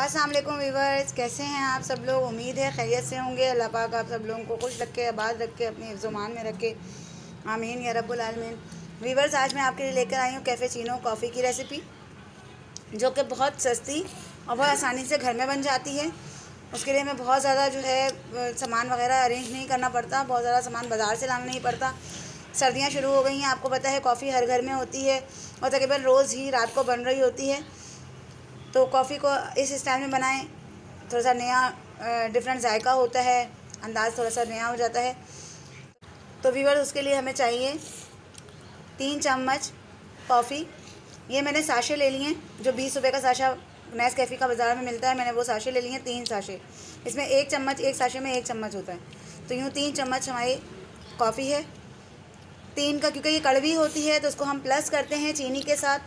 अस्सलाम वालेकुम व्यूवर्स, कैसे हैं आप सब लोग। उम्मीद है खैरियत से होंगे। अल्लाह पाक आप सब लोगों को खुश रखे, आबाद रखे, अपने हिफ्ज़-ओ-मान में रखे, आमीन या रब्बुल आलमीन। व्यूवर्स, आज मैं आपके लिए लेकर आई हूँ कैफ़ेचीनो कॉफ़ी की रेसिपी, जो कि बहुत सस्ती और बहुत आसानी से घर में बन जाती है। उसके लिए हमें बहुत ज़्यादा जो है सामान वगैरह अरेंज नहीं करना पड़ता, बहुत ज़्यादा सामान बाज़ार से लाना नहीं पड़ता। सर्दियाँ शुरू हो गई हैं, आपको पता है कॉफ़ी हर घर में होती है और तकरीबन रोज़ ही रात को बन रही होती है। तो कॉफ़ी को इस स्टाइल में बनाएं, थोड़ा सा नया डिफरेंट जायका होता है, अंदाज़ थोड़ा सा नया हो जाता है। तो व्यूअर्स, उसके लिए हमें चाहिए 3 चम्मच कॉफ़ी। ये मैंने साशे ले लिए हैं, जो 20 रुपये का साशा नेस्कैफ़े का बाज़ार में मिलता है। मैंने वो साशे ले लिए हैं, 3 साशे। इसमें 1 चम्मच, एक साशे में 1 चम्मच होता है। तो यूँ 3 चम्मच हमारी कॉफ़ी है। 3 का, क्योंकि ये कड़वी होती है तो उसको हम प्लस करते हैं चीनी के साथ,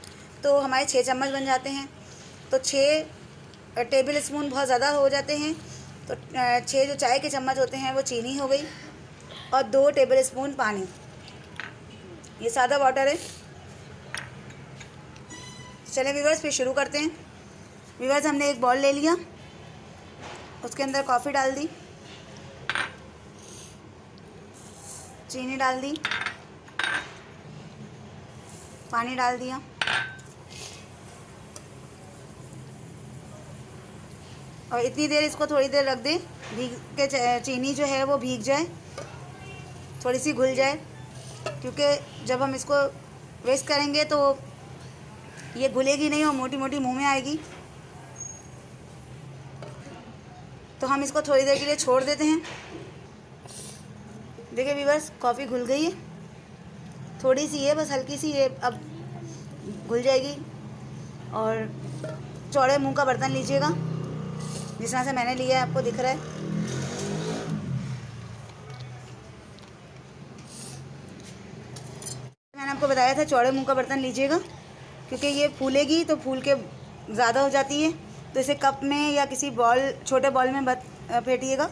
तो हमारे 6 चम्मच बन जाते हैं। तो 6 टेबल स्पून बहुत ज़्यादा हो जाते हैं, तो 6 जो चाय के चम्मच होते हैं वो चीनी हो गई, और 2 टेबल स्पून पानी। ये सादा वाटर है। चलें व्यूअर्स, फिर शुरू करते हैं। व्यूअर्स, हमने एक बॉल ले लिया, उसके अंदर कॉफ़ी डाल दी, चीनी डाल दी, पानी डाल दिया, और इतनी देर इसको थोड़ी देर रख दें भीग के, चीनी जो है वो भीग जाए, थोड़ी सी घुल जाए, क्योंकि जब हम इसको वेस्ट करेंगे तो ये घुलेगी नहीं और मोटी मोटी मुंह में आएगी। तो हम इसको थोड़ी देर के लिए छोड़ देते हैं। देखिए व्यूअर्स, कॉफ़ी घुल गई है, थोड़ी सी है बस, हल्की सी, ये अब घुल जाएगी। और चौड़े मुंह का बर्तन लीजिएगा, जिस तरह से मैंने लिया है, आपको दिख रहा है। मैंने आपको बताया था चौड़े मुंह का बर्तन लीजिएगा, क्योंकि ये फूलेगी तो फूल के ज़्यादा हो जाती है। तो इसे कप में या किसी बॉल, छोटे बॉल में मत फेंटिएगा।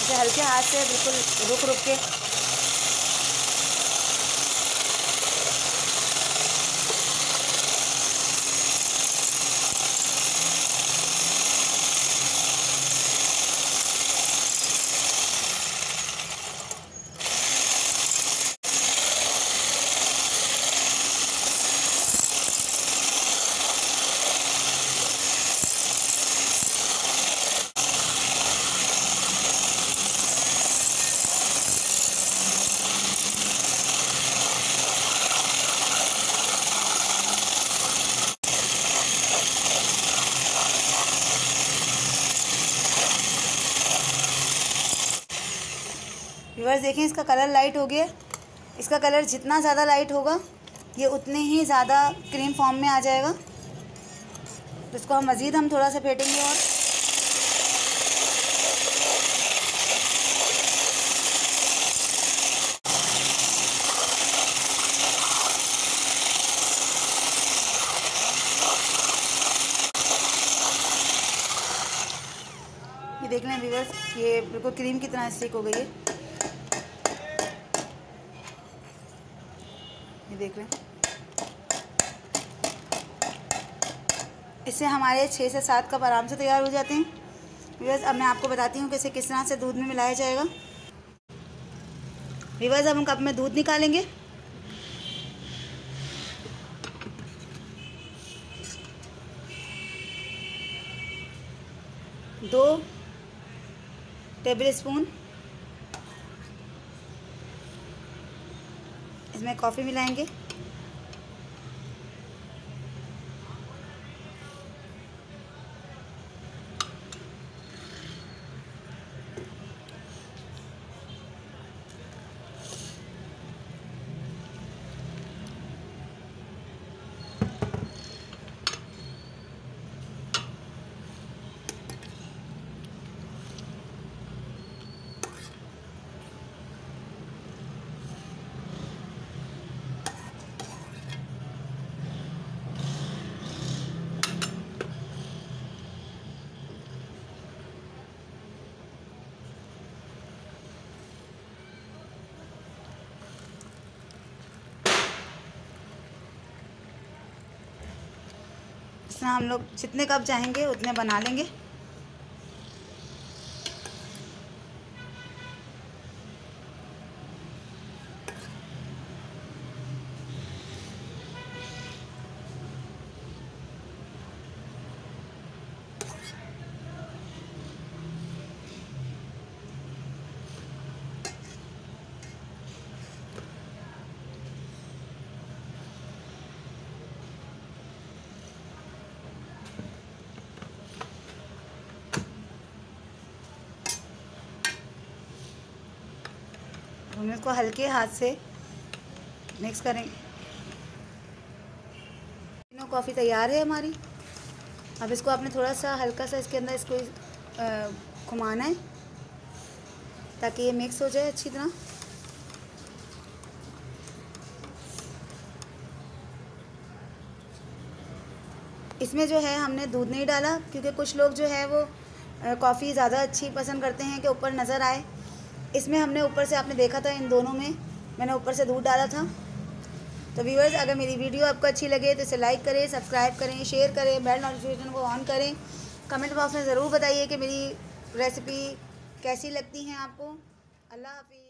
इसे हल्के हाथ से बिल्कुल रुक रुक के व्यूअर्स देखें, इसका कलर लाइट हो गया। इसका कलर जितना ज़्यादा लाइट होगा, ये उतने ही ज़्यादा क्रीम फॉर्म में आ जाएगा। तो इसको हम मज़ीद थोड़ा सा फेंटेंगे। और ये देख लें व्यूअर्स, ये बिल्कुल क्रीम की तरह स्टिक हो गई है। ये देख लें, इससे हमारे 6 से 7 कप आराम से तैयार हो जाते हैं। व्यूअर्स, अब मैं आपको बताती हूँ कि इसे किस तरह से दूध में मिलाया जाएगा। व्यूअर्स, अब हम कप में दूध निकालेंगे। दो टेबल स्पून इसमें कॉफ़ी मिलाएंगे। इस तरह हम लोग जितने कप चाहेंगे उतने बना लेंगे। हम इसको हल्के हाथ से मिक्स करेंगे। तीनों कॉफ़ी तैयार है हमारी। अब इसको आपने थोड़ा सा हल्का सा इसके अंदर इसको घुमाना है ताकि ये मिक्स हो जाए अच्छी तरह। इसमें जो है हमने दूध नहीं डाला क्योंकि कुछ लोग जो है वो कॉफ़ी ज़्यादा अच्छी पसंद करते हैं कि ऊपर नज़र आए। इसमें हमने ऊपर से, आपने देखा था इन दोनों में मैंने ऊपर से दूध डाला था। तो व्यूअर्स, अगर मेरी वीडियो आपको अच्छी लगे तो इसे लाइक करें, सब्सक्राइब करें, शेयर करें, बेल नोटिफिकेशन को ऑन करें। कमेंट बॉक्स में ज़रूर बताइए कि मेरी रेसिपी कैसी लगती हैं आपको। अल्लाह हाफ़िज़।